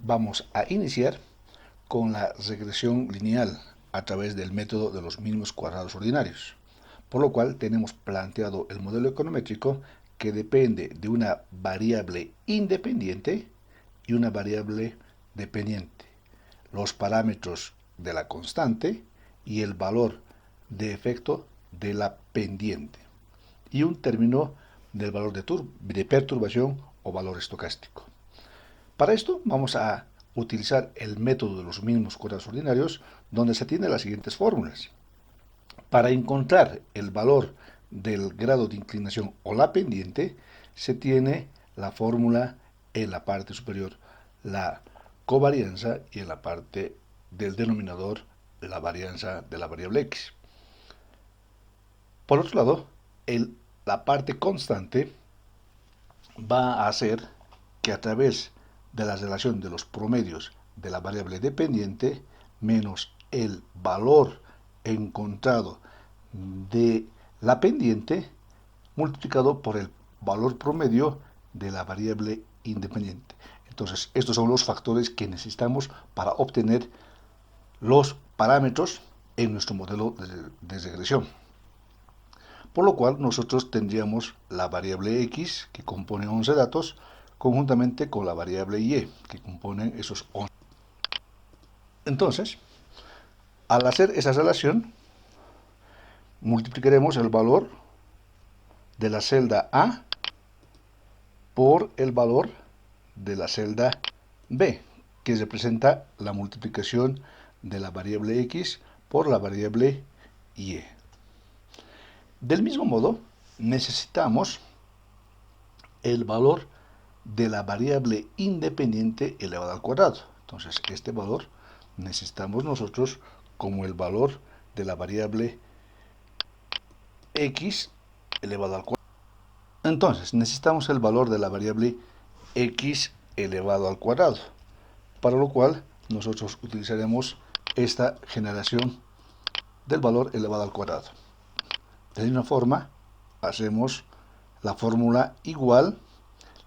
Vamos a iniciar con la regresión lineal a través del método de los mínimos cuadrados ordinarios, por lo cual tenemos planteado el modelo econométrico que depende de una variable independiente y una variable dependiente, los parámetros de la constante y el valor de efecto de la pendiente, y un término del valor de perturbación o valor estocástico. Para esto vamos a utilizar el método de los mínimos cuadrados ordinarios, donde se tienen las siguientes fórmulas. Para encontrar el valor del grado de inclinación o la pendiente, se tiene la fórmula en la parte superior, la covarianza, y en la parte del denominador, la varianza de la variable x. Por otro lado, la parte constante va a hacer que a través de la relación de los promedios de la variable dependiente menos el valor encontrado de la pendiente multiplicado por el valor promedio de la variable independiente. Entonces, estos son los factores que necesitamos para obtener los parámetros en nuestro modelo de regresión. Por lo cual nosotros tendríamos la variable x, que compone 11 datos, conjuntamente con la variable y, que componen esos 11. Entonces, al hacer esa relación, multiplicaremos el valor de la celda A por el valor de la celda B, que representa la multiplicación de la variable x por la variable y. Del mismo modo, necesitamos el valor de la variable independiente elevada al cuadrado. Entonces, este valor necesitamos nosotros como el valor de la variable x elevado al cuadrado. Entonces, necesitamos el valor de la variable x elevado al cuadrado, para lo cual nosotros utilizaremos esta generación del valor elevado al cuadrado. De la misma forma, hacemos la fórmula igual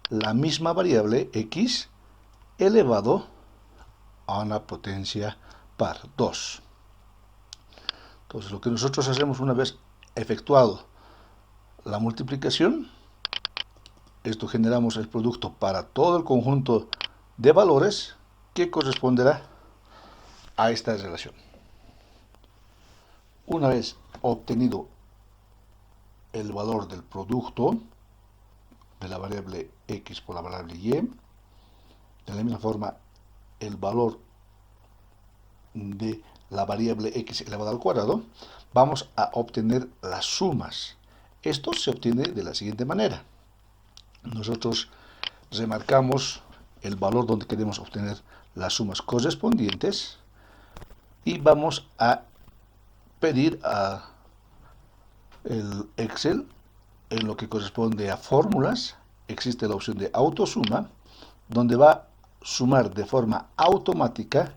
la misma variable x elevado a una potencia par 2. Entonces, lo que nosotros hacemos una vez efectuado la multiplicación, esto generamos el producto para todo el conjunto de valores que corresponderá a esta relación. Una vez obtenido el valor del producto de la variable x por la variable y, de la misma forma el valor de la variable x elevado al cuadrado, vamos a obtener las sumas. Esto se obtiene de la siguiente manera. Nosotros remarcamos el valor donde queremos obtener las sumas correspondientes y vamos a pedir a el Excel, en lo que corresponde a fórmulas, existe la opción de autosuma, donde va a sumar de forma automática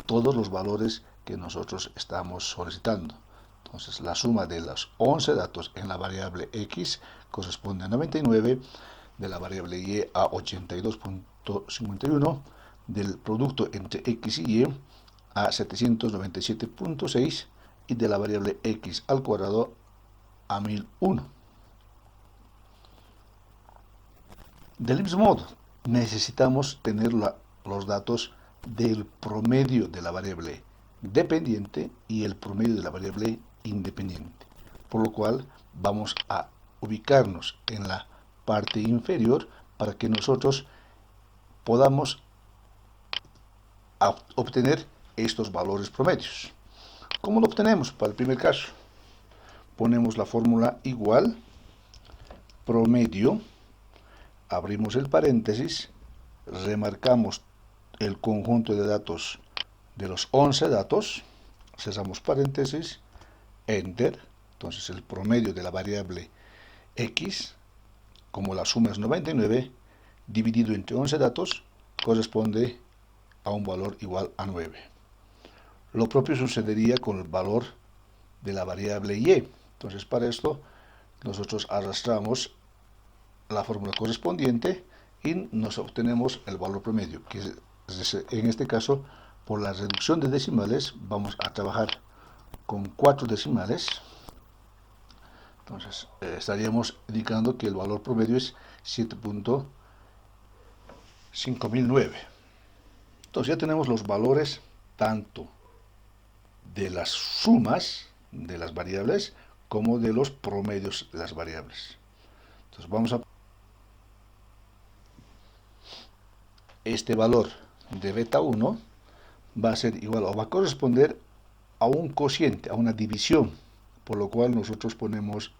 todos los valores que nosotros estamos solicitando. Entonces, la suma de los 11 datos en la variable x corresponde a 99, de la variable y a 82.51, del producto entre x y y a 797.6 y de la variable x al cuadrado a 1001. Del mismo modo, necesitamos tener los datos del promedio de la variable dependiente y el promedio de la variable independiente, por lo cual vamos a ubicarnos en la parte inferior para que nosotros podamos obtener estos valores promedios. ¿Cómo lo obtenemos? Para el primer caso, ponemos la fórmula igual promedio, abrimos el paréntesis, remarcamos el conjunto de datos de los 11 datos, cerramos paréntesis, enter. Entonces el promedio de la variable x, como la suma es 99, dividido entre 11 datos, corresponde a un valor igual a 9. Lo propio sucedería con el valor de la variable y. Entonces, para esto, nosotros arrastramos la fórmula correspondiente y nos obtenemos el valor promedio, que En este caso, por la reducción de decimales, vamos a trabajar con 4 decimales. Entonces, estaríamos indicando que el valor promedio es 7.5009. Entonces, ya tenemos los valores tanto de las sumas de las variables como de los promedios de las variables. Entonces, este valor de beta 1 va a ser igual o va a corresponder a un cociente, a una división, por lo cual nosotros ponemos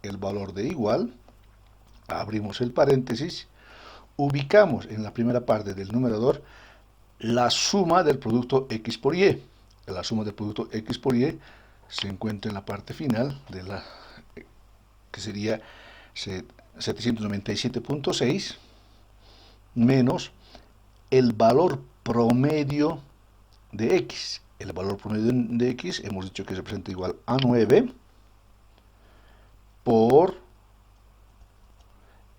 el valor de igual, abrimos el paréntesis, ubicamos en la primera parte del numerador la suma del producto x por y. La suma del producto x por y se encuentra en la parte final de que sería 797.6 menos el valor promedio de x. El valor promedio de x hemos dicho que se representa igual a 9 por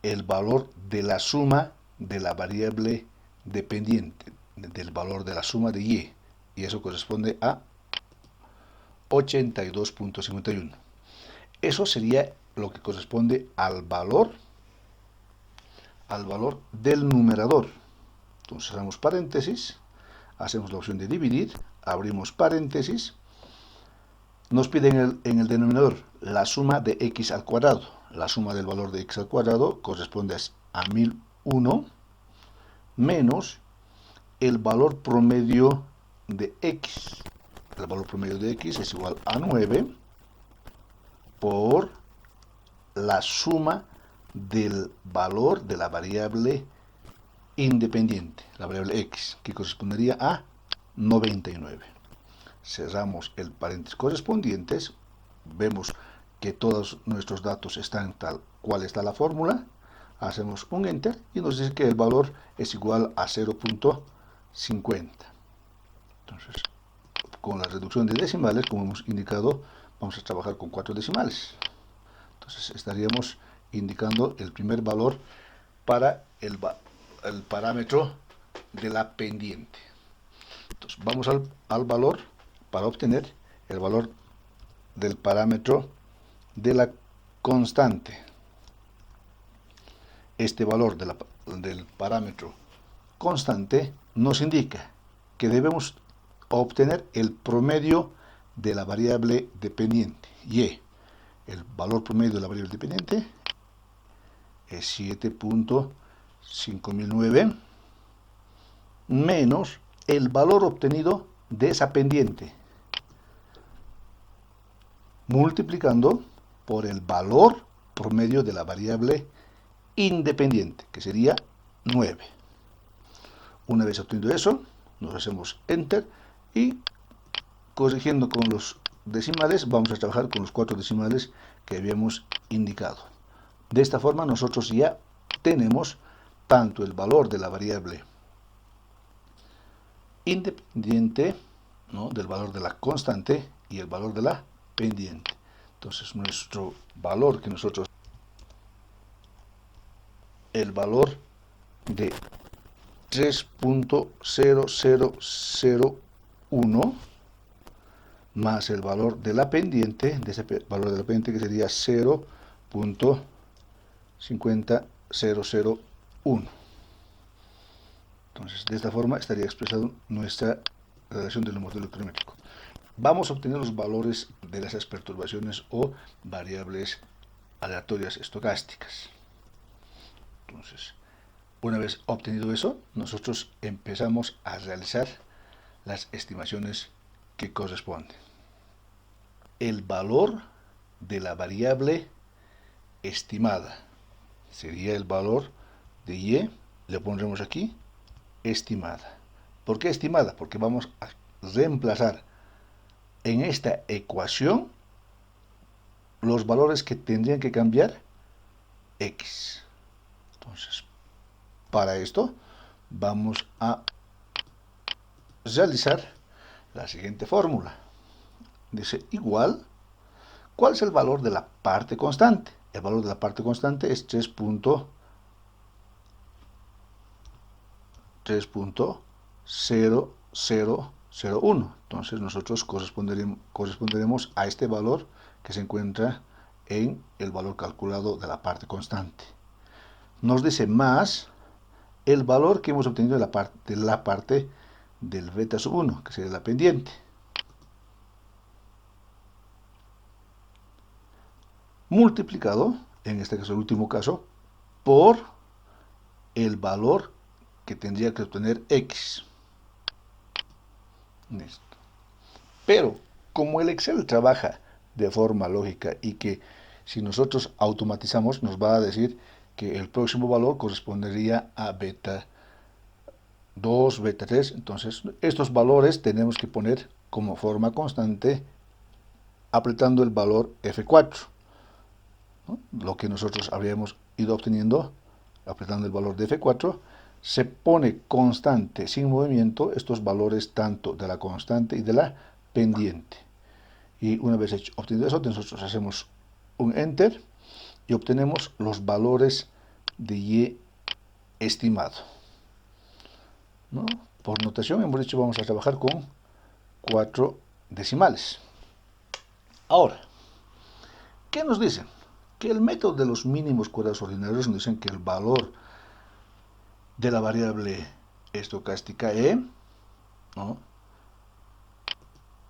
el valor de la suma de la variable dependiente, del valor de la suma de y. Y eso corresponde a 82.51. Eso sería lo que corresponde al valor del numerador. Entonces cerramos paréntesis, hacemos la opción de dividir, abrimos paréntesis, nos piden en el denominador la suma de x al cuadrado. La suma del valor de x al cuadrado corresponde a 1001 menos el valor promedio de x. El valor promedio de x es igual a 9 por la suma del valor de la variable independiente, la variable x, que correspondería a 99. Cerramos el paréntesis correspondientes, vemos que todos nuestros datos están tal cual está la fórmula, hacemos un enter y nos dice que el valor es igual a 0.50. Entonces, con la reducción de decimales, como hemos indicado, vamos a trabajar con 4 decimales. Entonces, estaríamos indicando el primer valor para el parámetro de la pendiente. Entonces, vamos al valor para obtener el valor del parámetro de la constante. Este valor del parámetro constante nos indica que debemos obtener el promedio de la variable dependiente, y. El valor promedio de la variable dependiente es 7.5009 menos el valor obtenido de esa pendiente, multiplicando por el valor promedio de la variable independiente, que sería 9. Una vez obtenido eso, nos hacemos enter y corrigiendo con los decimales, vamos a trabajar con los 4 decimales que habíamos indicado. De esta forma nosotros ya tenemos tanto el valor de la variable independiente, ¿no?, del valor de la constante y el valor de la pendiente. Entonces nuestro valor que nosotros, el valor de 3.0001 más el valor de la pendiente, de ese valor de la pendiente que sería 0.50001. Entonces, de esta forma estaría expresado nuestra relación del modelo electrométrico. Vamos a obtener los valores de esas perturbaciones o variables aleatorias estocásticas. Entonces, una vez obtenido eso, nosotros empezamos a realizar las estimaciones que corresponden. El valor de la variable estimada sería el valor de y, le pondremos aquí estimada. ¿Por qué estimada? Porque vamos a reemplazar en esta ecuación los valores que tendrían que cambiar x. Entonces, para esto vamos a realizar la siguiente fórmula. Dice igual, ¿cuál es el valor de la parte constante? El valor de la parte constante es 3.0001. 0, 0, 0, 1. Entonces nosotros corresponderemos a este valor que se encuentra en el valor calculado de la parte constante. Nos dice más el valor que hemos obtenido de la parte del beta sub 1, que sería la pendiente. Multiplicado, en este caso el último caso, por el valor que tendría que obtener x. Listo. Pero como el Excel trabaja de forma lógica y que si nosotros automatizamos nos va a decir que el próximo valor correspondería a beta 2, beta 3, entonces estos valores tenemos que poner como forma constante apretando el valor F4, ¿no? Lo que nosotros habríamos ido obteniendo apretando el valor de F4, se pone constante sin movimiento estos valores tanto de la constante y de la pendiente. Y una vez obtenido eso, nosotros hacemos un enter y obtenemos los valores de y estimado, ¿no? Por notación hemos dicho vamos a trabajar con 4 decimales. Ahora, ¿qué nos dicen? Que el método de los mínimos cuadrados ordinarios nos dicen que el valor de la variable estocástica E, ¿no?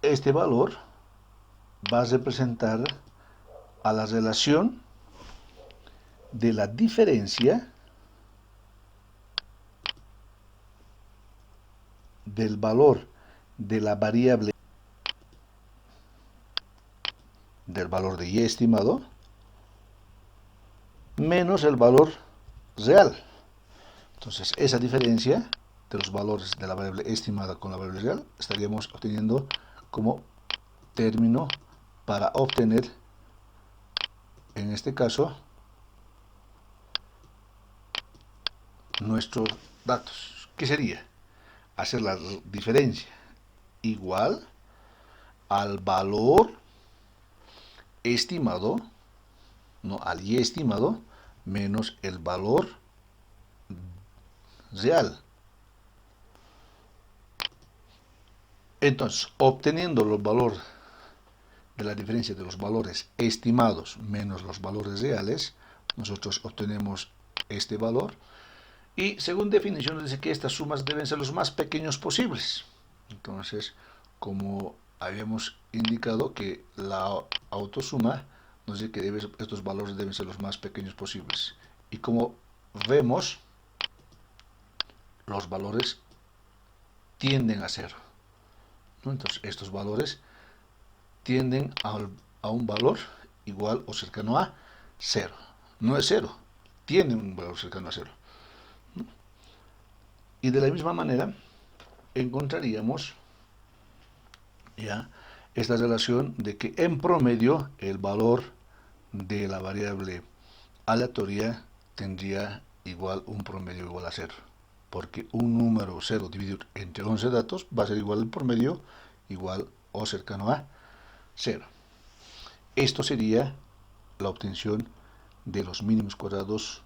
Este valor va a representar a la relación de la diferencia del valor de la variable del valor de y estimado menos el valor real. Entonces esa diferencia de los valores de la variable estimada con la variable real estaríamos obteniendo como término para obtener, en este caso, nuestros datos. ¿Qué sería? Hacer la diferencia igual al valor estimado, no al y estimado, menos el valor real. Entonces, obteniendo el valor de la diferencia de los valores estimados menos los valores reales, nosotros obtenemos este valor. Y según definición nos dice que estas sumas deben ser los más pequeños posibles. Entonces, como habíamos indicado que la autosuma nos dice que estos valores deben ser los más pequeños posibles. Y como vemos, los valores tienden a cero, ¿no? Entonces, estos valores tienden a un valor igual o cercano a cero. No es cero, tiene un valor cercano a cero. Y de la misma manera encontraríamos ya esta relación de que en promedio el valor de la variable aleatoria tendría igual un promedio igual a 0, porque un número 0 dividido entre 11 datos va a ser igual al promedio igual o cercano a 0. Esto sería la obtención de los mínimos cuadrados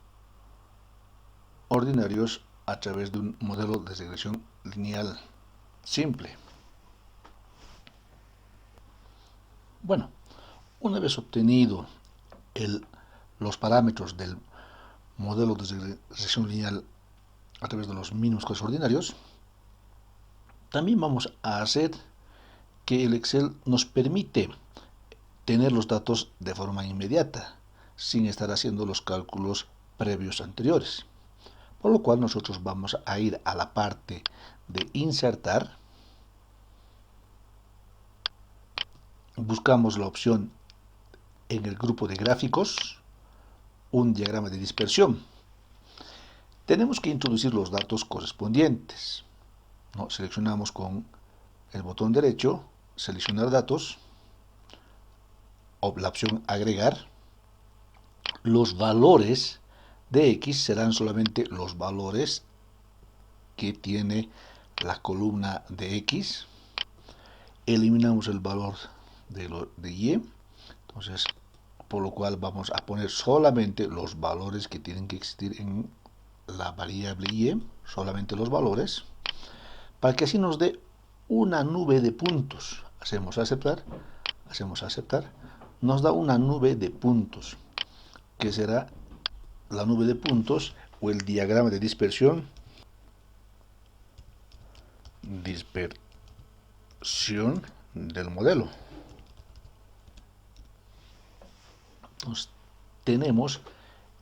ordinarios a través de un modelo de regresión lineal simple. Bueno, una vez obtenido los parámetros del modelo de regresión lineal a través de los mínimos cuadrados ordinarios, también vamos a hacer que el Excel nos permite tener los datos de forma inmediata, sin estar haciendo los cálculos previos anteriores. Por lo cual nosotros vamos a ir a la parte de insertar, buscamos la opción en el grupo de gráficos, un diagrama de dispersión. Tenemos que introducir los datos correspondientes, ¿no? Seleccionamos con el botón derecho, seleccionar datos, o la opción agregar. Los valores de X serán solamente los valores que tiene la columna de X. Eliminamos el valor de Y, entonces por lo cual vamos a poner solamente los valores que tienen que existir en la variable Y, solamente los valores. para que así nos dé una nube de puntos. Hacemos aceptar, nos da una nube de puntos, que será la nube de puntos o el diagrama de dispersión del modelo. Entonces, tenemos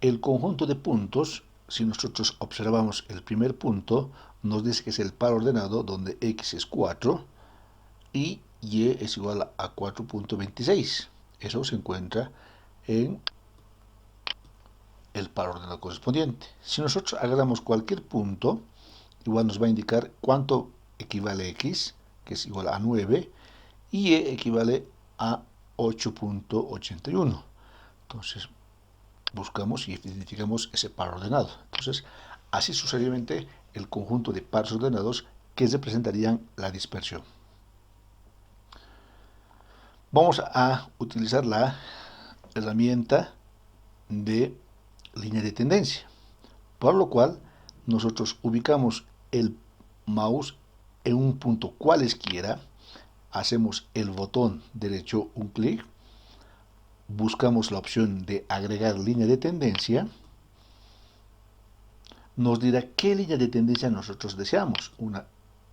el conjunto de puntos. Si nosotros observamos el primer punto, nos dice que es el par ordenado donde x es 4 y y es igual a 4.26. Eso se encuentra en el par ordenado correspondiente. Si nosotros agarramos cualquier punto, igual nos va a indicar cuánto equivale x, que es igual a 9, y y equivale a 8.81. Entonces, buscamos y identificamos ese par ordenado. Entonces, así sucesivamente el conjunto de pares ordenados que representarían la dispersión. Vamos a utilizar la herramienta de línea de tendencia, por lo cual nosotros ubicamos el mouse en un punto cualesquiera, hacemos el botón derecho un clic, buscamos la opción de agregar línea de tendencia, nos dirá qué línea de tendencia nosotros deseamos, una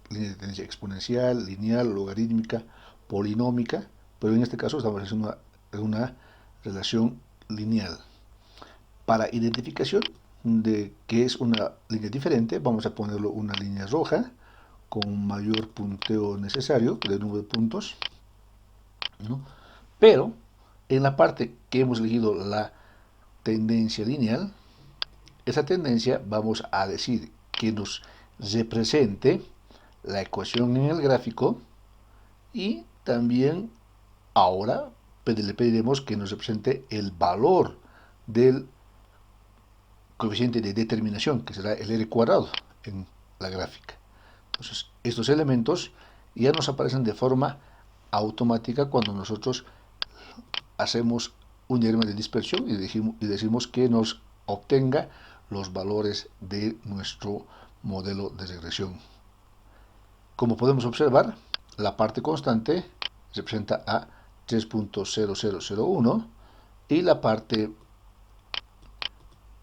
línea de tendencia exponencial, lineal, logarítmica, polinómica, pero en este caso estamos haciendo una relación lineal. Para identificación de que es una línea diferente, vamos a ponerlo una línea roja con mayor punteo necesario de número de puntos, ¿no? Pero en la parte que hemos elegido la tendencia lineal, esa tendencia vamos a decir que nos represente la ecuación en el gráfico y también ahora le pediremos que nos represente el valor del coeficiente de determinación, que será el R cuadrado en la gráfica. Entonces, estos elementos ya nos aparecen de forma automática cuando nosotros hacemos un diagrama de dispersión y decimos que nos obtenga los valores de nuestro modelo de regresión. Como podemos observar, la parte constante representa a 3.0001 y la parte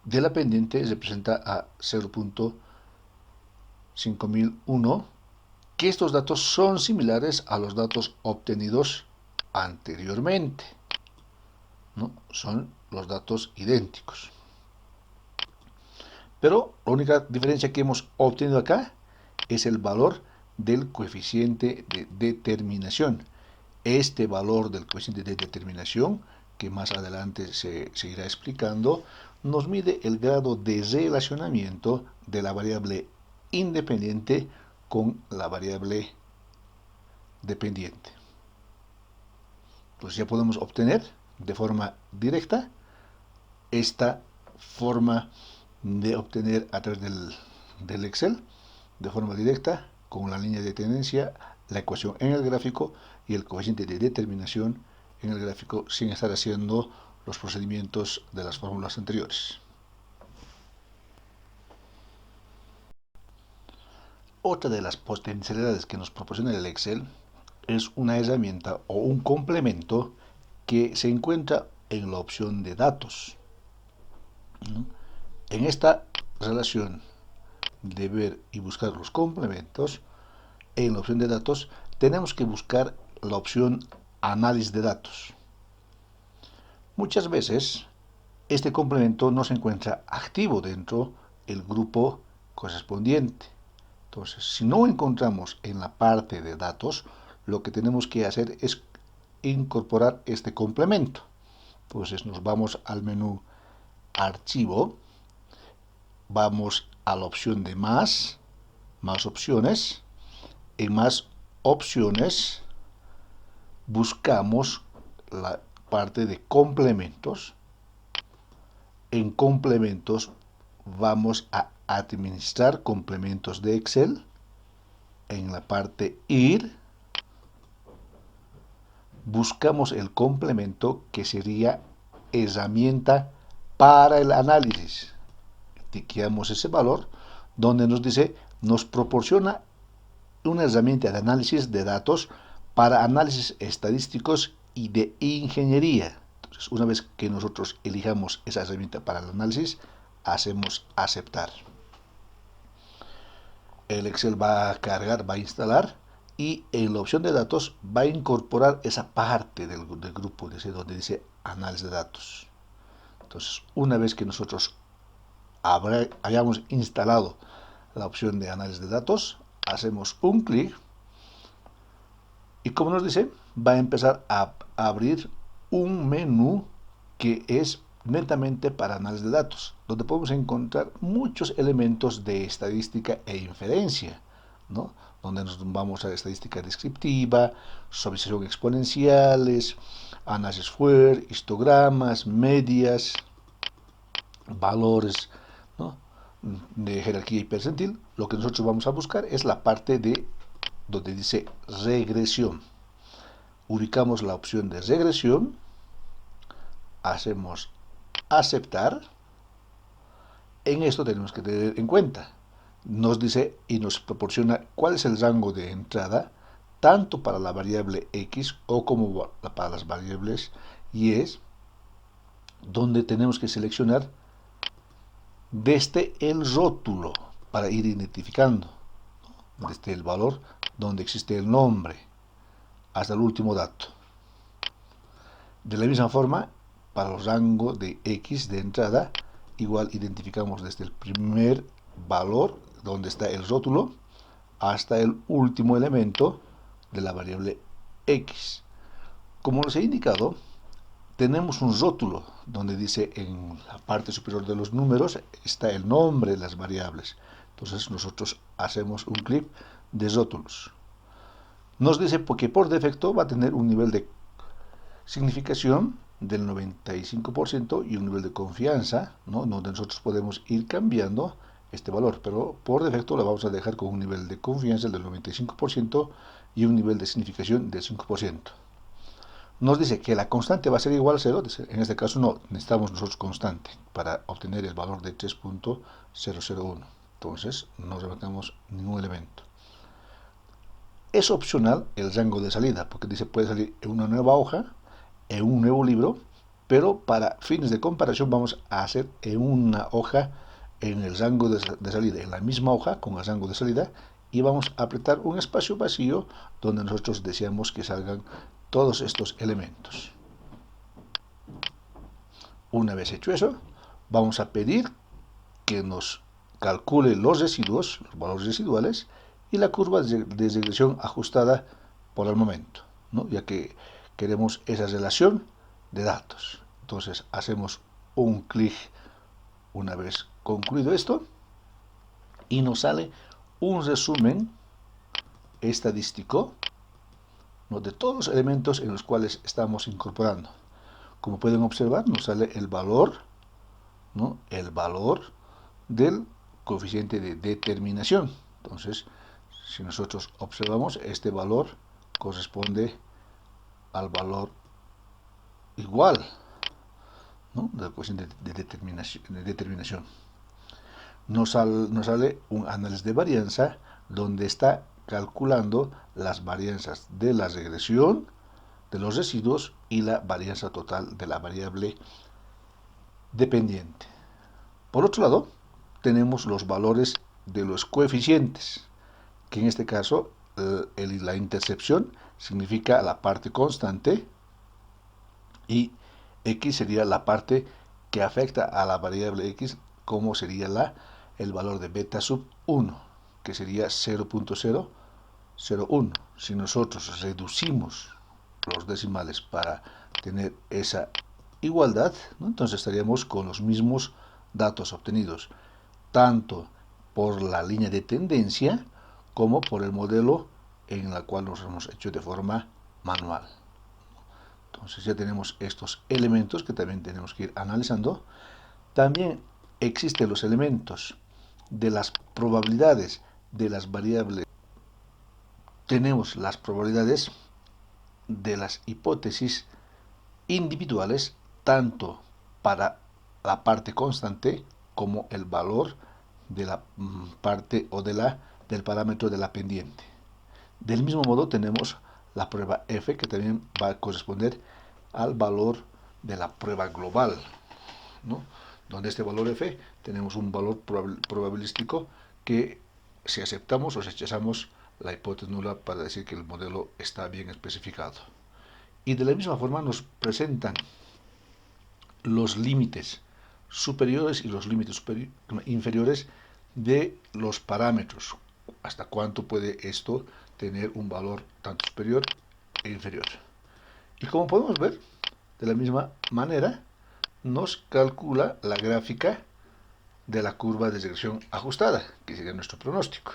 de la pendiente representa a 0.5001, que estos datos son similares a los datos obtenidos anteriormente, ¿no? Son los datos idénticos. Pero la única diferencia que hemos obtenido acá es el valor del coeficiente de determinación. Este valor del coeficiente de determinación, que más adelante se irá explicando, nos mide el grado de relacionamiento de la variable independiente con la variable dependiente. Entonces ya podemos obtener de forma directa esta forma de obtener a través del Excel, de forma directa, con la línea de tendencia, la ecuación en el gráfico y el coeficiente de determinación en el gráfico, sin estar haciendo los procedimientos de las fórmulas anteriores. Otra de las potencialidades que nos proporciona el Excel es una herramienta o un complemento que se encuentra en la opción de datos, ¿no? En esta relación de ver y buscar los complementos, en la opción de datos tenemos que buscar la opción análisis de datos. Muchas veces este complemento no se encuentra activo dentro del grupo correspondiente. Entonces, si no encontramos en la parte de datos, lo que tenemos que hacer es incorporar este complemento. Entonces nos vamos al menú Archivo, vamos a la opción de más opciones. En más opciones buscamos la parte de complementos. En complementos vamos a administrar complementos de Excel. En la parte ir buscamos el complemento que sería herramienta para el análisis. Tiqueamos ese valor donde nos dice, nos proporciona una herramienta de análisis de datos para análisis estadísticos y de ingeniería. Entonces, una vez que nosotros elijamos esa herramienta para el análisis, hacemos aceptar. El Excel va a cargar, va a instalar y en la opción de datos va a incorporar esa parte del grupo donde dice análisis de datos. Entonces, una vez que nosotros hayamos instalado la opción de análisis de datos, hacemos un clic y como nos dice, va a empezar a abrir un menú que es netamente para análisis de datos, donde podemos encontrar muchos elementos de estadística e inferencia, ¿no? Donde nos vamos a estadística descriptiva, suavización exponenciales, análisis FUER, histogramas, medias, valores, ¿no?, de jerarquía y percentil. Lo que nosotros vamos a buscar es la parte de donde dice regresión. Ubicamos la opción de regresión, hacemos aceptar. En esto tenemos que tener en cuenta, nos dice y nos proporciona cuál es el rango de entrada, tanto para la variable X o como para las variables Y, donde tenemos que seleccionar desde el rótulo para ir identificando, desde el valor donde existe el nombre hasta el último dato. De la misma forma, para el rango de X de entrada, igual identificamos desde el primer valor donde está el rótulo hasta el último elemento de la variable X. Como les he indicado, tenemos un rótulo donde dice en la parte superior de los números está el nombre de las variables. Entonces nosotros hacemos un clic de rótulos. Nos dice que por defecto va a tener un nivel de significación del 95% y un nivel de confianza, ¿no?, donde nosotros podemos ir cambiando este valor, pero por defecto lo vamos a dejar con un nivel de confianza del 95% y un nivel de significación del 5%. Nos dice que la constante va a ser igual a 0, en este caso no, necesitamos nosotros constante para obtener el valor de 3.001, entonces no remarcamos ningún elemento. Es opcional el rango de salida, porque dice puede salir en una nueva hoja, en un nuevo libro, pero para fines de comparación vamos a hacer en una hoja en el rango de salida, en la misma hoja con el rango de salida, y vamos a apretar un espacio vacío donde nosotros deseamos que salgan todos estos elementos. Una vez hecho eso, vamos a pedir que nos calcule los residuos, los valores residuales, y la curva de regresión ajustada por el momento, ¿no?, ya que queremos esa relación de datos. Entonces hacemos un clic una vez concluido esto y nos sale un resumen estadístico, ¿no?, de todos los elementos en los cuales estamos incorporando. Como pueden observar, nos sale el valor, ¿no?, el valor del coeficiente de determinación. Entonces, si nosotros observamos, este valor corresponde al valor igual, ¿no?, del coeficiente de determinación. Nos sale un análisis de varianza donde está calculando las varianzas de la regresión, de los residuos y la varianza total de la variable dependiente. Por otro lado, tenemos los valores de los coeficientes, que en este caso la intercepción significa la parte constante y X sería la parte que afecta a la variable X, como sería el valor de beta sub 1, que sería 0.001. Si nosotros reducimos los decimales para tener esa igualdad, ¿no?, entonces estaríamos con los mismos datos obtenidos, tanto por la línea de tendencia como por el modelo en el cual nos hemos hecho de forma manual. Entonces ya tenemos estos elementos que también tenemos que ir analizando. También existen los elementos de las probabilidades de las variables. Tenemos las probabilidades de las hipótesis individuales, tanto para la parte constante como el valor de la parte o del parámetro de la pendiente. Del mismo modo tenemos la prueba F, que también va a corresponder al valor de la prueba global, ¿no? Donde este valor F tenemos un valor probabilístico que, si aceptamos o rechazamos la hipótesis nula, para decir que el modelo está bien especificado. Y de la misma forma nos presentan los límites superiores y los límites inferiores de los parámetros. Hasta cuánto puede esto tener un valor tanto superior e inferior. Y como podemos ver, de la misma manera, nos calcula la gráfica de la curva de regresión ajustada, que sería nuestro pronóstico.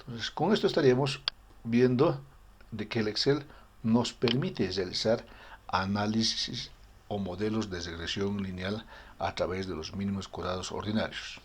Entonces, con esto estaríamos viendo de que el Excel nos permite realizar análisis o modelos de regresión lineal a través de los mínimos cuadrados ordinarios.